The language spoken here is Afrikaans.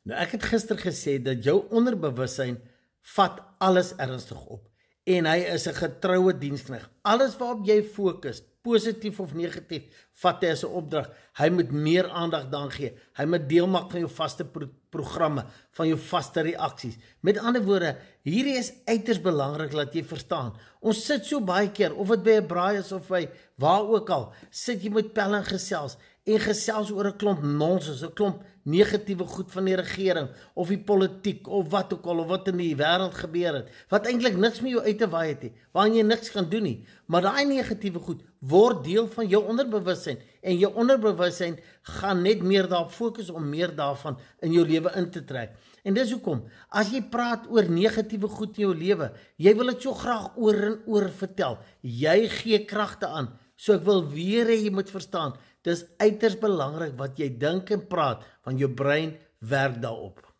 Nou ek het gister gesê dat jou onderbewussyn vat alles ernstig op. En hy is 'n getroue diensknegt. Alles waarop jy fokus, positief of negatief, vat hy as 'n opdrag. Hy moet meer aandag daaraan gee. Hy moet deel maak van jou vaste programme, van jou vaste reaksies. Met ander woorde, hierdie is uiters belangrik dat jy verstaan. Ons sit so baie keer, of dit by 'n braai is of by waar ook al, sit jy met pelle en gesels oor 'n klomp nonsens, 'n klomp negatiewe goed van die regering, of die politiek, of wat ook al, of wat in die wêreld gebeur het, wat eintlik niks met jou uit te waai het nie, waarin jy niks kan doen nie. Maar daai negatiewe goed word deel van jou onderbewussyn, en jou onderbewussyn gaan net meer daarop fokus om meer daarvan in jou lewe in te trek. En dis hoekom, as jy praat oor negatiewe goed in jou lewe, jy wil dit so graag oor en oor vertel. Jy gee kragte aan. So ek wil weer hê jy moet verstaan, dis uiters belangrik wat jy dink en praat, want jou brein werk daarop.